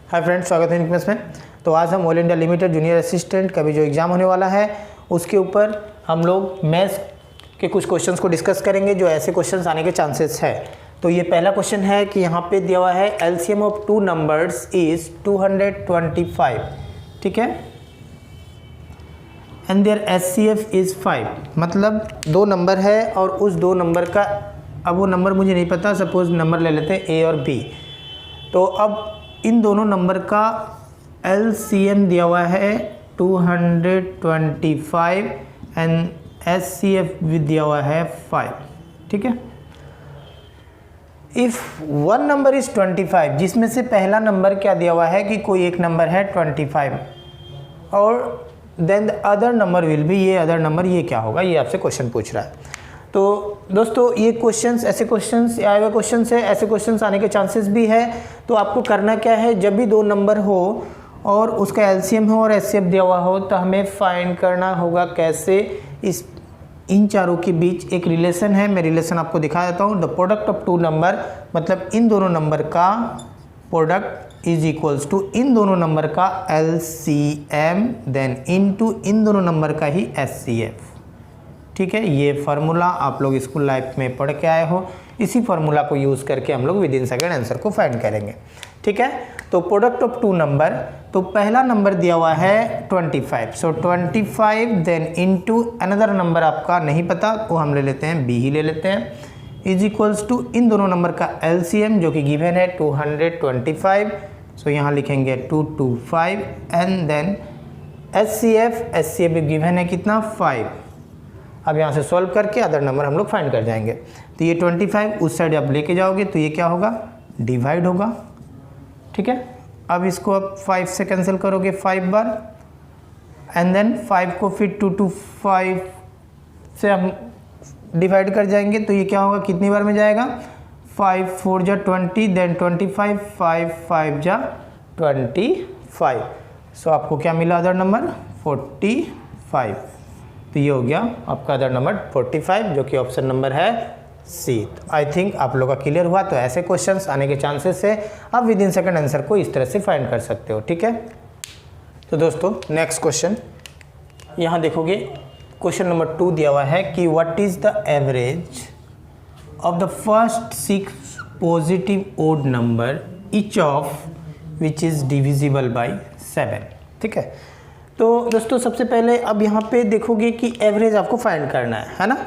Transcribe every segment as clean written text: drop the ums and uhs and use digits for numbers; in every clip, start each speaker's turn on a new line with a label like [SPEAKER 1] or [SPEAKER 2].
[SPEAKER 1] Hi friends, स्वागत है इनकमेस में। तो आज हम all India limited junior assistant का भी जो एग्ज़ाम होने वाला है उसके ऊपर हम लोग मैथ्स के कुछ क्वेश्चंस को डिस्कस करेंगे जो ऐसे क्वेश्चंस आने के चांसेस है। तो ये पहला क्वेश्चन है कि यहाँ पे दिया हुआ है LCM of two numbers is 225, ठीक है, एंड देयर एचसीएफ इज़ 5। मतलब दो नंबर है और उस दो नंबर का, अब वो नंबर मुझे नहीं पता, सपोज नंबर ले लेते हैं ए और बी। तो अब इन दोनों नंबर का एलसीएम दिया हुआ है 225 एंड एचसीएफ भी दिया हुआ है 5, ठीक है। इफ़ वन नंबर इज़ 25, जिसमें से पहला नंबर क्या दिया हुआ है कि कोई एक नंबर है 25 और then the other number will be, ये अदर नंबर ये क्या होगा, ये आपसे क्वेश्चन पूछ रहा है। तो दोस्तों ये क्वेश्चंस, ऐसे क्वेश्चंस आए हुए क्वेश्चंस है, ऐसे क्वेश्चंस आने के चांसेस भी है। तो आपको करना क्या है, जब भी दो नंबर हो और उसका एलसीएम हो और एचसीएफ दिया हुआ हो तो हमें फाइंड करना होगा कैसे। इन चारों के बीच एक रिलेशन है, मैं रिलेशन आपको दिखा देता हूँ। The product of two number, मतलब इन दोनों नंबर का प्रोडक्ट इज इक्वल्स टू इन दोनों नंबर का एलसीएम देन इनटू इन दोनों नंबर का ही एचसीएफ, ठीक है। ये फार्मूला आप लोग स्कूल लाइफ में पढ़ के आए हो, इसी फार्मूला को यूज़ करके हम लोग विद इन सेकेंड आंसर को फाइंड करेंगे, ठीक है। तो प्रोडक्ट ऑफ टू नंबर, तो पहला नंबर दिया हुआ है 25, सो 25 देन इनटू अनदर नंबर आपका नहीं पता, वो हम ले लेते हैं बी ही ले लेते हैं, इज इक्वल्स टू इन दोनों नंबर का एलसीएम जो कि गिवन है 225, सो यहाँ लिखेंगे 225 एंड देन एचसीएफ भी गिवन है कितना 5। अब यहाँ से सॉल्व करके अदर नंबर हम लोग फाइंड कर जाएंगे। तो ये 25 उस साइड आप लेके जाओगे तो ये क्या होगा, डिवाइड होगा, ठीक है। अब इसको आप 5 से कैंसिल करोगे 5 बार एंड देन 5 को फिर 2 to 5 से हम डिवाइड कर जाएंगे तो ये क्या होगा, कितनी बार में जाएगा, 5 4 जा 20 देन 25 5 5 जा 25। सो आपको क्या मिला अदर नंबर 45। तो ये हो गया आपका अदर नंबर 45 जो कि ऑप्शन नंबर है सी। तो आई थिंक आप लोग का क्लियर हुआ। तो ऐसे क्वेश्चंस आने के चांसेस है, आप विद इन सेकंड आंसर को इस तरह से फाइंड कर सकते हो, ठीक है। तो दोस्तों नेक्स्ट क्वेश्चन यहाँ देखोगे, क्वेश्चन नंबर 2 दिया हुआ है कि what is the average of the first 6 positive odd number each of which is divisible by 7, ठीक है। तो दोस्तों सबसे पहले अब यहाँ पे देखोगे कि एवरेज आपको फाइंड करना है ना।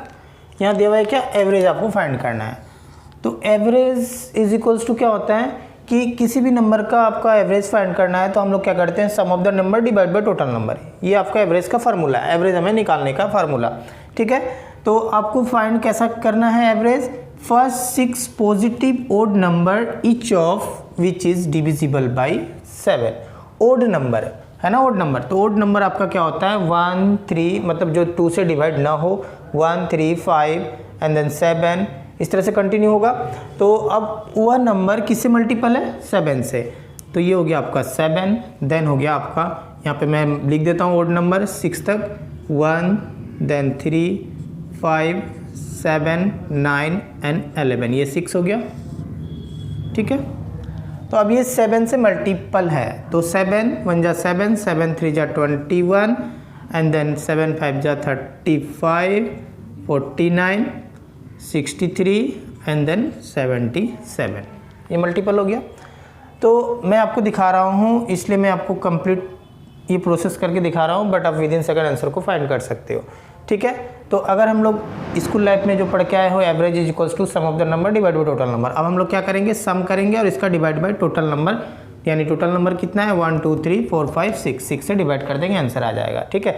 [SPEAKER 1] यहाँ दिया हुआ है क्या, एवरेज आपको फाइंड करना है। तो एवरेज इज इक्वल्स टू क्या होता है कि किसी भी नंबर का आपका एवरेज फाइंड करना है तो हम लोग क्या करते हैं, sum of the number divide by total number. ये आपका एवरेज का फार्मूला है, एवरेज हमें निकालने का फार्मूला, ठीक है। तो आपको फाइंड कैसा करना है, average first 6 positive odd number each of which is divisible by 7। Odd number है ना, ओड नंबर। तो ओड नंबर आपका क्या होता है 1 3, मतलब जो 2 से डिवाइड ना हो, 1 3 5 एंड देन 7, इस तरह से कंटिन्यू होगा। तो अब वह नंबर किससे मल्टीपल है, 7 से। तो ये हो गया आपका 7, देन हो गया आपका, यहाँ पे मैं लिख देता हूँ ओड नंबर 6 तक, 1 देन 3 5 7 9 एंड 11, ये 6 हो गया, ठीक है। तो अब ये 7 से मल्टीपल है, तो 7 1 जा 7 7 3 जा 21 एंड देन 7 5 जा 35 49 63 एंड देन 77, ये मल्टीपल हो गया। तो मैं आपको दिखा रहा हूँ, इसलिए मैं आपको कंप्लीट ये प्रोसेस करके दिखा रहा हूँ, बट आप विद इन सेकंड आंसर को फाइंड कर सकते हो, ठीक है। तो अगर हम लोग स्कूल लाइफ में जो पढ़ के आए हो, average is equals to sum of the number divide by total number. अब हम लोग क्या करेंगे, सम करेंगे और इसका डिवाइड बाई टोटल नंबर, यानी टोटल नंबर कितना है 1 2 3 4 5 6 से डिवाइड कर देंगे, आंसर आ जाएगा, ठीक है।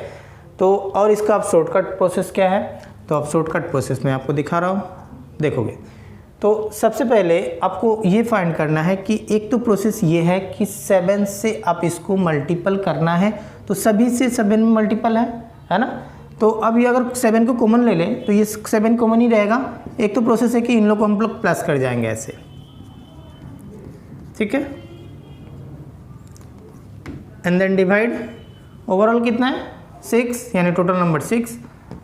[SPEAKER 1] तो और इसका आप शॉर्टकट प्रोसेस क्या है, तो अब शॉर्टकट प्रोसेस मैं आपको दिखा रहा हूँ, देखोगे। तो सबसे पहले आपको ये फाइंड करना है कि एक तो प्रोसेस ये है कि 7 से आप इसको मल्टीपल करना है, तो सभी से 7 में मल्टीपल है ना। तो अब ये अगर 7 को कॉमन ले लें तो ये 7 कॉमन ही रहेगा। एक तो प्रोसेस है कि इन लोग को हम लोग प्लस कर जाएंगे ऐसे, ठीक है, एंड देन डिवाइड, ओवरऑल कितना है 6, यानी टोटल नंबर 6।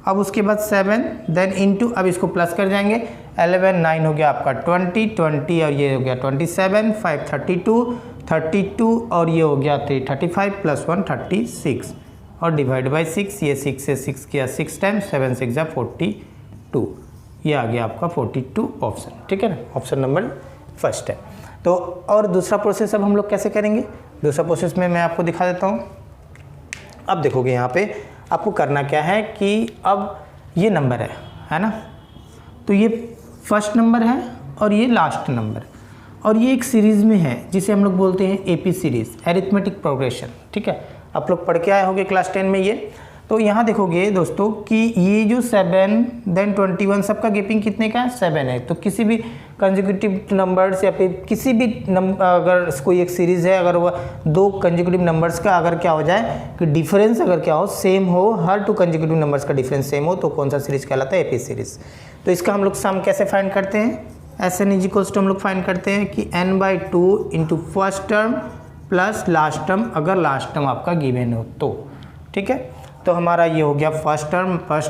[SPEAKER 1] अब उसके बाद 7 देन इनटू, अब इसको प्लस कर जाएंगे, 11 9 हो गया आपका 20 20 और ये हो गया 27 5 32 32 और ये हो गया 335 प्लस 1 36 और डिवाइड बाई 6, ये 6 से 6 किया 6 टाइम्स, 7 6 जा 42, ये आ गया आपका 42 ऑप्शन। ठीक है ना, ऑप्शन नंबर फर्स्ट है। तो और दूसरा प्रोसेस अब हम लोग कैसे करेंगे, दूसरा प्रोसेस में मैं आपको दिखा देता हूँ। अब देखोगे यहाँ पे आपको करना क्या है कि अब ये नंबर है ना, तो ये फर्स्ट नंबर है और ये लास्ट नंबर, और ये एक सीरीज़ में है जिसे हम लोग बोलते हैं एपी सीरीज़, एरिथमेटिक प्रोग्रेशन। ठीक है, आप लोग पढ़ के आए होंगे क्लास 10 में ये। तो यहाँ देखोगे दोस्तों कि ये जो 7 देन 21 सबका गैपिंग कितने का है, 7 है। तो किसी भी कंसेक्यूटिव नंबर्स या फिर किसी भी अगर कोई एक सीरीज़ है, अगर वह 2 कंसेक्यूटिव नंबर्स का अगर क्या हो जाए कि डिफरेंस अगर क्या हो सेम हो, हर 2 कंसेक्यूटिव नंबर्स का डिफरेंस सेम हो, तो कौन सा सीरीज़ कहलाता है, एपी सीरीज़। तो इसका हम लोग सम कैसे फाइंड करते हैं, S N is equals to हम लोग फाइंड करते हैं कि n/2 into first term plus last term, अगर लास्ट टर्म आपका गिवन हो तो। ठीक है, तो हमारा ये हो गया फर्स्ट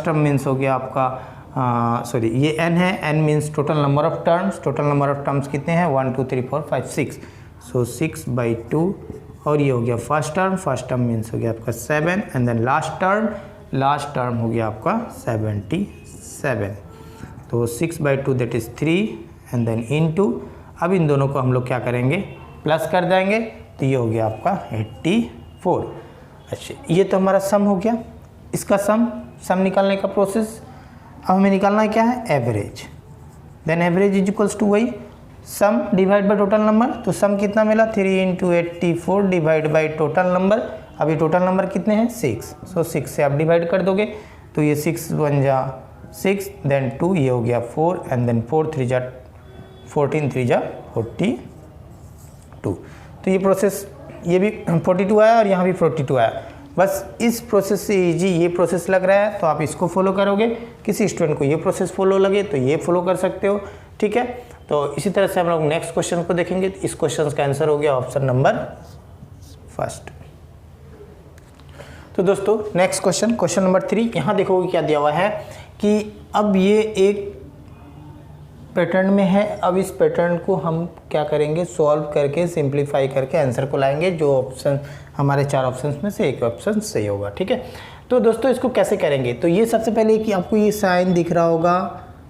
[SPEAKER 1] टर्म मीन्स हो गया आपका सॉरी ये n है, n means total number of terms, total number of terms कितने हैं 1 2 3 4 5 6, सो 6/2 और ये हो गया फर्स्ट टर्म मीन्स हो गया आपका 7 एंड देन लास्ट टर्म हो गया आपका 77, तो 6/2 that is 3 and then into, अब इन दोनों को हम लोग क्या करेंगे प्लस कर देंगे, तो ये हो गया आपका 84। अच्छा, ये तो हमारा सम हो गया, इसका सम निकालने का प्रोसेस। अब हमें निकालना है क्या है, average. Then average is equals to वही sum divide by total number, तो सम कितना मिला 3 into 84 divide by total number. अब ये टोटल नंबर कितने हैं 6, सो 6 से आप डिवाइड कर दोगे तो ये 6 1 जा 6 देन 2, ये हो गया 4 एंड देन 4 3 जा 14 3 जा 42। तो ये प्रोसेस, ये भी 42 आया और यहाँ भी 42 आया। बस इस प्रोसेस से इजी ये प्रोसेस लग रहा है तो आप इसको फॉलो करोगे, किसी स्टूडेंट को ये प्रोसेस फॉलो लगे तो ये फॉलो कर सकते हो। ठीक है, तो इसी तरह से हम लोग नेक्स्ट क्वेश्चन को देखेंगे। इस क्वेश्चन का आंसर हो गया ऑप्शन नंबर फर्स्ट। तो दोस्तों नेक्स्ट क्वेश्चन नंबर 3, यहाँ देखोगे क्या दिया हुआ है कि अब ये एक पैटर्न में है। अब इस पैटर्न को हम क्या करेंगे, सॉल्व करके सिंप्लीफाई करके आंसर को लाएंगे, जो ऑप्शन हमारे 4 ऑप्शंस में से एक ऑप्शन सही होगा। ठीक है, तो दोस्तों इसको कैसे करेंगे, तो ये सबसे पहले कि आपको ये साइन दिख रहा होगा,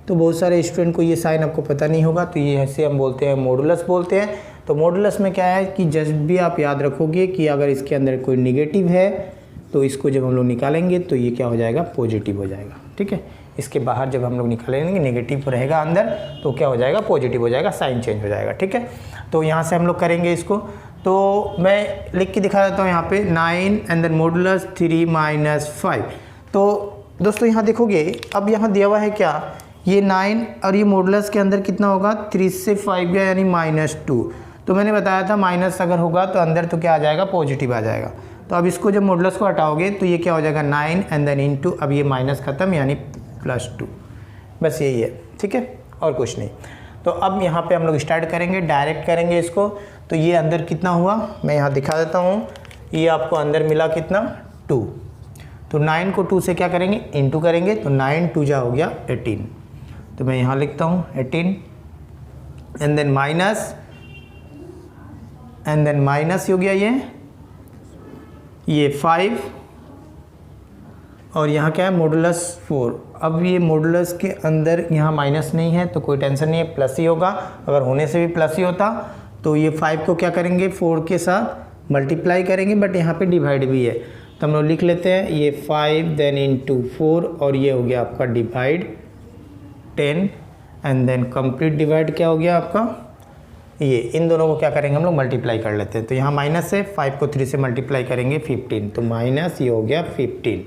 [SPEAKER 1] तो बहुत सारे स्टूडेंट को ये साइन आपको पता नहीं होगा, तो ये ऐसे हम बोलते हैं मॉडुलस बोलते हैं। तो मॉडुलस में क्या है कि जब भी आप याद रखोगे कि अगर इसके अंदर कोई निगेटिव है तो इसको जब हम लोग निकालेंगे तो ये क्या हो जाएगा, पॉजिटिव हो जाएगा। ठीक है, इसके बाहर जब हम लोग निकालेंगे नेगेटिव रहेगा अंदर तो क्या हो जाएगा, पॉजिटिव हो जाएगा, साइन चेंज हो जाएगा। ठीक है, तो यहाँ से हम लोग करेंगे इसको, तो मैं लिख के दिखा देता हूँ यहाँ पे 9 एंड देन मॉडुलस 3 - 5। तो दोस्तों यहाँ देखोगे अब यहाँ दिया हुआ है क्या, ये 9 और ये मॉडुलस के अंदर कितना होगा 3 से 5 गया यानी -2। तो मैंने बताया था माइनस अगर होगा तो अंदर तो क्या आ जाएगा, पॉजिटिव आ जाएगा। तो अब इसको जब मॉडुलस को हटाओगे तो ये क्या हो जाएगा 9 एंड देन इनटू, अब ये माइनस खत्म यानी +2, बस यही है। ठीक है, और कुछ नहीं। तो अब यहाँ पे हम लोग स्टार्ट करेंगे, डायरेक्ट करेंगे इसको। तो ये अंदर कितना हुआ मैं यहाँ दिखा देता हूँ, ये आपको अंदर मिला कितना 2, तो 9 को 2 से क्या करेंगे, इनटू करेंगे, तो 9 2 जा हो गया 18। तो मैं यहाँ लिखता हूँ 18 एंड देन माइनस हो गया ये 5 और यहाँ क्या है मॉडुलस 4। अब ये मॉडुलस के अंदर यहाँ माइनस नहीं है तो कोई टेंशन नहीं है, प्लस ही होगा। अगर होने से भी प्लस ही होता तो ये 5 को क्या करेंगे 4 के साथ मल्टीप्लाई करेंगे, बट यहाँ पे डिवाइड भी है तो हम लोग लिख लेते हैं ये 5 देन इनटू 4 और ये हो गया आपका divide 10 and then complete divide क्या हो गया आपका, ये इन दोनों को क्या करेंगे हम लोग मल्टीप्लाई कर लेते हैं। तो यहाँ माइनस है, 5 को 3 से मल्टीप्लाई करेंगे 15, तो माइनस ये हो गया 15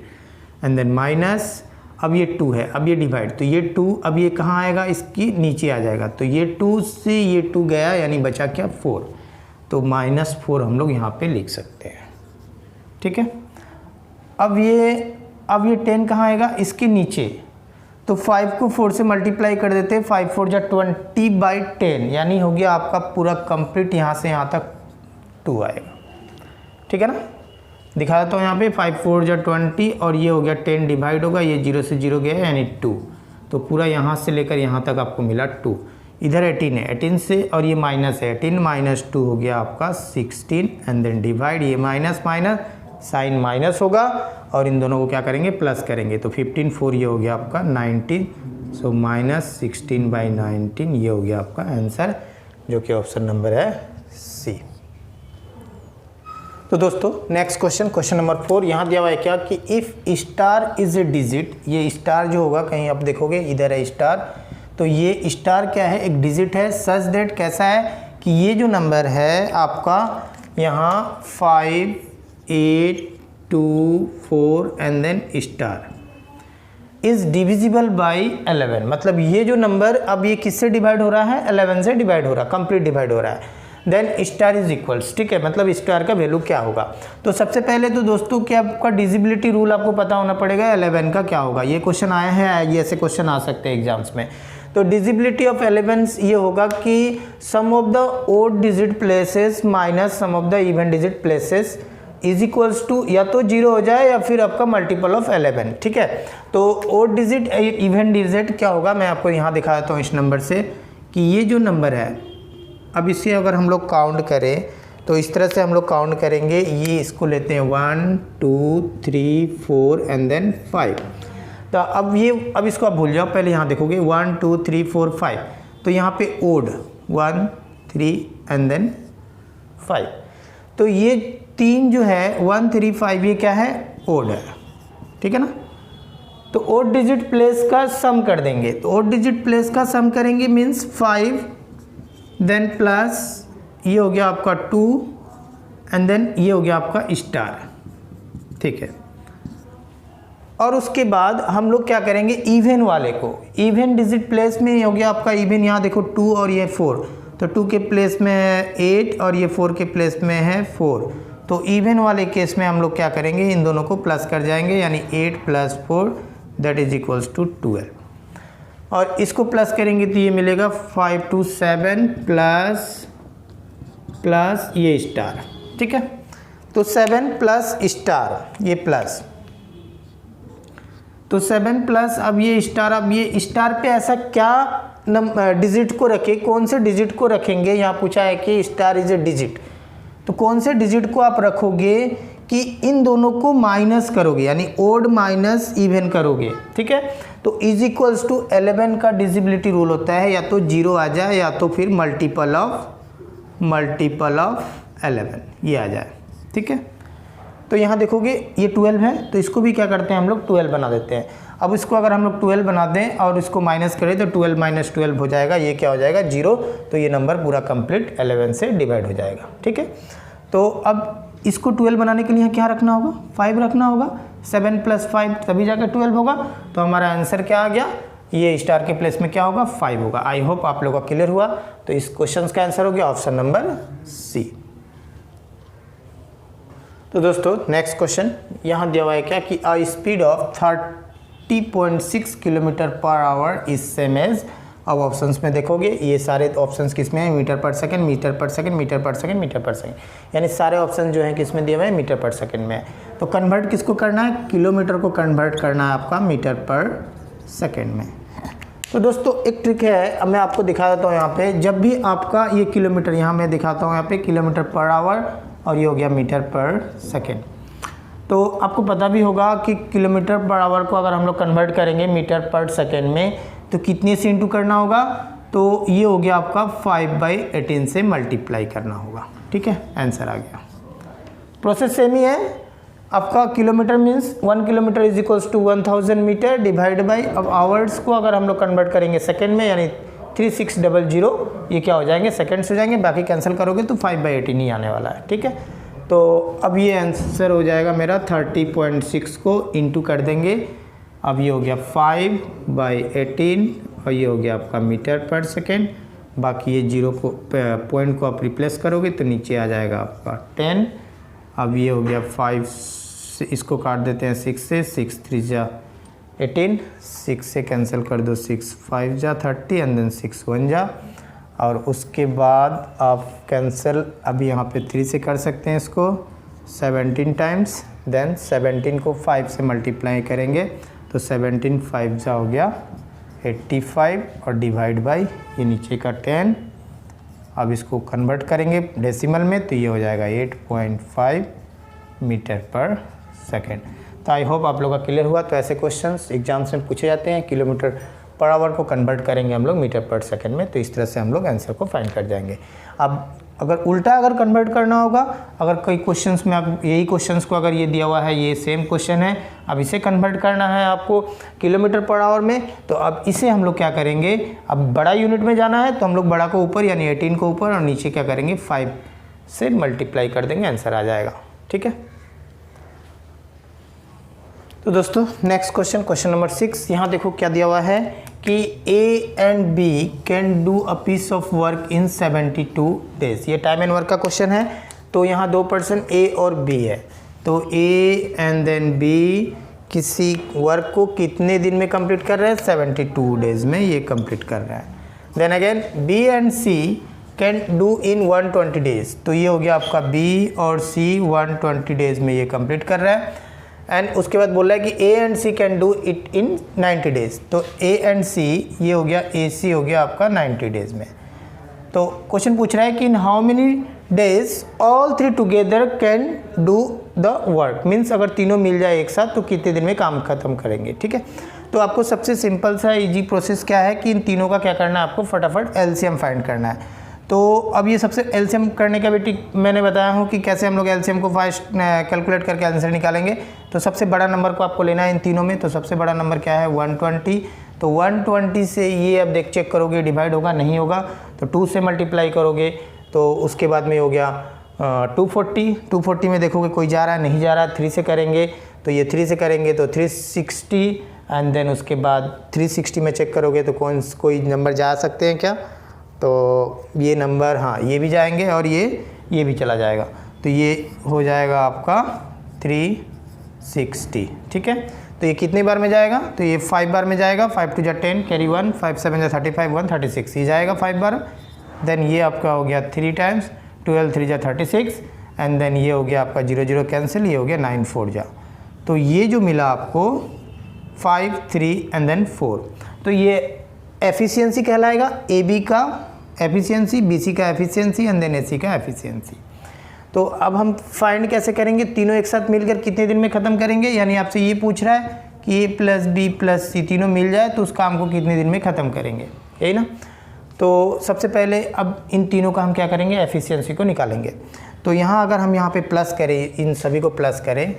[SPEAKER 1] एंड देन माइनस, अब ये 2 है, अब ये डिवाइड, तो ये 2 अब ये कहाँ आएगा, इसकी नीचे आ जाएगा। तो ये 2 से ये 2 गया यानी बचा क्या 4, तो -4 हम लोग यहाँ पे लिख सकते हैं। ठीक है, अब ये 10 कहाँ आएगा, इसके नीचे, तो 5 को 4 से मल्टीप्लाई कर देते हैं, 5 4 जा 20/10 यानी हो गया आपका पूरा कंप्लीट यहाँ से यहाँ तक 2 आएगा। ठीक है ना, दिखा देता हूँ यहाँ पे 5 4 जा 20 और ये हो गया 10 डिवाइड होगा, ये 0 से 0 गया यानी 2, तो पूरा यहाँ से लेकर यहाँ तक आपको मिला 2। इधर 18 है, 18 से और ये माइनस है, 18 माइनस 2 हो गया आपका 16 एंड देन डिवाइड, ये माइनस माइनस साइन माइनस होगा और इन दोनों को क्या करेंगे प्लस करेंगे, तो 15 4 ये हो गया आपका 19, सो माइनस 16/19 ये हो गया आपका आंसर, जो कि ऑप्शन नंबर है सी। तो दोस्तों नेक्स्ट क्वेश्चन, क्वेश्चन नंबर 4 यहाँ दिया हुआ है क्या कि if star is a digit, ये स्टार जो होगा कहीं आप देखोगे इधर है स्टार, तो ये स्टार क्या है, एक डिजिट है, सच दैट कैसा है कि ये जो नंबर है आपका यहाँ 5 8 2 4 and then star is divisible by 11, मतलब ये जो नंबर अब ये किससे डिवाइड हो रहा है, 11 से डिवाइड हो रहा है, कंप्लीट डिवाइड हो रहा है, देन स्टार इज इक्वल्स, ठीक है, मतलब स्टार का वैल्यू क्या होगा। तो सबसे पहले तो दोस्तों क्या आपका डिजिबिलिटी रूल आपको पता होना पड़ेगा, 11 का क्या होगा, ये क्वेश्चन आया है, ये ऐसे क्वेश्चन आ सकते हैं एग्जाम्स में। तो डिजिबिलिटी ऑफ 11 ये होगा कि sum of the odd digit places minus sum of the even digit places is equals to, या तो 0 हो जाए या फिर आपका मल्टीपल ऑफ 11, ठीक है। तो ओड डिजिट इवन डिजिट क्या होगा, मैं आपको यहाँ दिखा देता हूँ इस नंबर से कि ये जो नंबर है, अब इसे अगर हम लोग काउंट करें तो इस तरह से हम लोग काउंट करेंगे, ये इसको लेते हैं 1 2 3 4 एंड देन 5। तो अब इसको आप भूल जाओ, पहले यहाँ देखोगे 1 2 3 4 5, तो यहाँ पे ओड 1 3 एंड देन 5, तो ये 3 जो है 1 3 5 ये क्या है, ओड है, ठीक है ना। तो ओड डिजिट प्लेस का सम कर देंगे, तो ओड डिजिट प्लेस का सम करेंगे मीन्स 5 देन प्लस ये हो गया आपका 2 एंड देन ये हो गया आपका स्टार, ठीक है। और उसके बाद हम लोग क्या करेंगे, इवन वाले को, इवन डिजिट प्लेस में ये हो गया आपका इवन, यहाँ देखो 2 और ये 4, तो 2 के प्लेस में है 8 और ये 4 के प्लेस में है 4, तो इवन वाले केस में हम लोग क्या करेंगे, इन दोनों को प्लस कर जाएंगे, यानी 8 + 4 दैट इज इक्वल्स टू 12, और इसको प्लस करेंगे तो ये मिलेगा 5 2 7 प्लस ये स्टार, ठीक है। तो 7 प्लस स्टार ये प्लस, तो 7 प्लस अब ये स्टार पे ऐसा क्या डिजिट को रखे, कौन से डिजिट को रखेंगे, यहाँ पूछा है कि स्टार इज ए डिजिट, तो कौन से डिजिट को आप रखोगे कि इन दोनों को माइनस करोगे, यानी ओड माइनस इवन करोगे, ठीक है। तो इज इक्वल्स टू 11 का डिजिबिलिटी रूल होता है, या तो 0 आ जाए या तो फिर मल्टीपल ऑफ 11 ये आ जाए, ठीक है। तो यहाँ देखोगे ये 12 है, तो इसको भी क्या करते हैं हम लोग 12 बना देते हैं। अब इसको अगर हम लोग 12 बना दें और इसको माइनस करें तो 12 - 12 हो जाएगा, ये क्या हो जाएगा 0, तो ये नंबर पूरा कंप्लीट 11 से डिवाइड हो जाएगा, ठीक है। तो अब इसको 12 बनाने के लिए क्या रखना होगा, 5 रखना होगा, 7 + 5 तभी जाकर 12 होगा, तो हमारा आंसर क्या आ गया, ये स्टार के प्लेस में क्या होगा 5 होगा। आई होप आप लोगों का क्लियर हुआ। तो इस क्वेश्चन का आंसर हो गया ऑप्शन नंबर सी। तो दोस्तों नेक्स्ट क्वेश्चन यहाँ दिया हुआ है क्या कि a speed of 30.6 km/h is same as, अब ऑप्शंस में देखोगे ये सारे ऑप्शंस किस में है, मीटर पर सेकंड, मीटर पर सेकंड, मीटर पर सेकंड, मीटर पर सेकंड, यानी सारे ऑप्शन जो हैं किस में दिए हुए हैं, मीटर पर सेकंड में। तो कन्वर्ट किसको करना है, किलोमीटर को कन्वर्ट करना है आपका मीटर पर सेकंड में। तो दोस्तों एक ट्रिक है, अब मैं आपको दिखा देता हूँ यहाँ पे, जब भी आपका ये किलोमीटर, यहाँ मैं दिखाता हूँ यहाँ पे km/h और ये हो गया मीटर पर सेकेंड। तो आपको पता भी होगा कि km/h को अगर हम लोग कन्वर्ट करेंगे मीटर पर सेकेंड में तो कितने से इंटू करना होगा, तो ये हो गया आपका 5/18 से मल्टीप्लाई करना होगा, ठीक है, आंसर आ गया। प्रोसेस सेम ही है आपका, kilometre means 1 kilometre is equals to 1000 metre divide by, अब आवर्स को अगर हम लोग कन्वर्ट करेंगे सेकेंड में यानी 3600, ये क्या हो जाएंगे सेकेंड्स हो जाएंगे, बाकी कैंसिल करोगे तो 5/18 ही आने वाला है, ठीक है। तो अब ये आंसर हो जाएगा मेरा 30.6 को इंटू कर देंगे, अब ये हो गया 5/18 और ये हो गया आपका मीटर पर सेकेंड, बाकी ये 0 को पॉइंट को आप रिप्लेस करोगे तो नीचे आ जाएगा आपका 10। अब ये हो गया 5 से इसको काट देते हैं 6 से, 6 3 जा 18, 6 से कैंसिल कर दो, 6 5 जा 30 एंड देन 6 1 जा, और उसके बाद आप कैंसिल अभी यहाँ पे 3 से कर सकते हैं इसको 17 टाइम्स, देन 17 को 5 से मल्टीप्लाई करेंगे तो 17 5 जा हो गया 85 और डिवाइड बाई ये नीचे का 10। अब इसको कन्वर्ट करेंगे डेसिमल में तो ये हो जाएगा 8.5 मीटर पर सेकेंड। तो आई होप आप लोग का क्लियर हुआ। तो ऐसे क्वेश्चंस एग्जाम्स में पूछे जाते हैं। किलोमीटर पर आवर को कन्वर्ट करेंगे हम लोग मीटर पर सेकेंड में, तो इस तरह से हम लोग आंसर को फाइंड कर जाएंगे। अब अगर उल्टा अगर कन्वर्ट करना होगा, अगर कई क्वेश्चंस में आप यही क्वेश्चंस को अगर ये दिया हुआ है, ये सेम क्वेश्चन है, अब इसे कन्वर्ट करना है आपको किलोमीटर पर आवर में, तो अब इसे हम लोग क्या करेंगे, अब बड़ा यूनिट में जाना है तो हम लोग बड़ा को ऊपर यानी 18 को ऊपर और नीचे क्या करेंगे 5 से मल्टीप्लाई कर देंगे, आंसर आ जाएगा। ठीक है। तो दोस्तों नेक्स्ट क्वेश्चन नंबर 6, यहाँ देखो क्या दिया हुआ है कि A and B can do a piece of work in 72 days. ये टाइम एंड वर्क का क्वेश्चन है। तो यहाँ दो पर्सन A और B है, तो A एंड देन B किसी वर्क को कितने दिन में कंप्लीट कर रहे हैं, 72 डेज में ये कंप्लीट कर रहे हैं। Then again B and C can do in 120 days. तो ये हो गया आपका B और C 120 डेज में ये कंप्लीट कर रहा है। एंड उसके बाद बोल रहा है कि A and C can do it in 90 days. तो A एंड C ये हो गया, AC हो गया आपका 90 डेज में। तो क्वेश्चन पूछ रहा है कि in how many days all three together can do the work, means अगर तीनों मिल जाए एक साथ तो कितने दिन में काम खत्म करेंगे। ठीक है। तो आपको सबसे सिंपल सा इजी प्रोसेस क्या है कि इन तीनों का क्या करना है, आपको फटाफट LCM फाइंड करना है। तो अब ये सबसे LCM करने का भी टिक मैंने बताया हूँ कि कैसे हम लोग LCM को फास्ट कैलकुलेट करके आंसर निकालेंगे। तो सबसे बड़ा नंबर को आपको लेना है इन तीनों में। तो सबसे बड़ा नंबर क्या है 120। तो 120 से ये अब देख चेक करोगे डिवाइड होगा नहीं होगा, तो 2 से मल्टीप्लाई करोगे तो उसके बाद में हो गया 240 में देखोगे कोई जा रहा है नहीं जा रहा है, 3 से करेंगे तो ये 3 से करेंगे तो 360 एंड देन उसके बाद 360 में चेक करोगे तो कोई नंबर जा सकते हैं क्या, तो ये नंबर हाँ ये भी जाएंगे और ये भी चला जाएगा, तो ये हो जाएगा आपका 360। ठीक है। तो ये कितनी बार में जाएगा, तो ये 5 बार में जाएगा, 5 2 10 कैरी 1, 5 7 35 136 ये जाएगा 5 बार। देन ये आपका हो गया 3 टाइम्स 12 3 36 एंड देन ये हो गया आपका 0 0 कैंसिल, ये हो गया 9 4 जा। तो ये जो मिला आपको 5 3 एंड देन 4, तो ये एफिशिएंसी कहलाएगा, AB का एफिशिएंसी, BC का एफिशिएंसी एंड देन AC का एफिशिएंसी। तो अब हम फाइंड कैसे करेंगे, तीनों एक साथ मिलकर कितने दिन में ख़त्म करेंगे, यानी आपसे ये पूछ रहा है कि A plus B plus C तीनों मिल जाए तो उस काम को कितने दिन में ख़त्म करेंगे, यही ना। तो सबसे पहले अब इन तीनों का हम क्या करेंगे, एफिशिएंसी को निकालेंगे। तो यहाँ अगर हम यहाँ पे प्लस करें, इन सभी को प्लस करें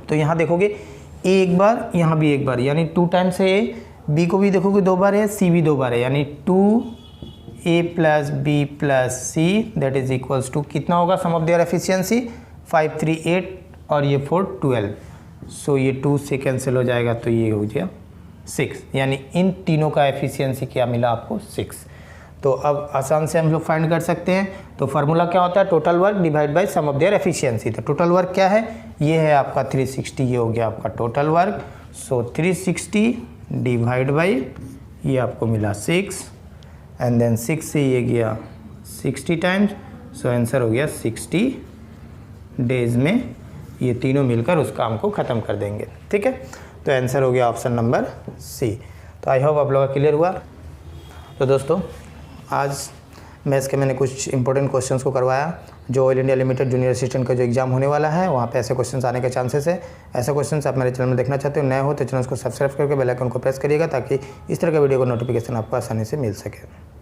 [SPEAKER 1] तो यहाँ देखोगे A एक बार यहाँ भी एक बार, यानी 2 टाइम्स है A, B को भी देखोगे 2 बार है, C भी 2 बार है, यानी 2A plus B plus C that is equals to कितना होगा, सम ऑफ देयर एफिशिएंसी 5 3 8 और ये 4 12। सो ये 2 से कैंसिल हो जाएगा तो ये हो गया 6, यानी इन तीनों का एफिशिएंसी क्या मिला आपको 6। तो अब आसान से हम लोग फाइंड कर सकते हैं। तो फार्मूला क्या होता है, total work divide by sum of their efficiency. तो टोटल वर्क क्या है, ये है आपका 360, ये हो गया आपका total work. So 360 divide by ये आपको मिला 6 एंड देन 6 से ये गया 60 टाइम्स, सो आंसर हो गया 60 डेज में ये तीनों मिलकर उस काम को ख़त्म कर देंगे। ठीक है। तो आंसर हो गया ऑप्शन नंबर C। तो आई होप आप लोगों का क्लियर हुआ। तो दोस्तों आज मैथ्स के मैंने कुछ इंपॉर्टेंट क्वेश्चंस को करवाया, जो oil India limited junior assistant का जो एग्जाम होने वाला है वहाँ पे ऐसे क्वेश्चंस आने के चांसेस है। ऐसे क्वेश्चंस आप मेरे चैनल में देखना चाहते हो, नए हो तो चैनल को सब्सक्राइब करके बेल आइकन को प्रेस करिएगा ताकि इस तरह के वीडियो का नोटिफिकेशन आपको आसानी से मिल सके।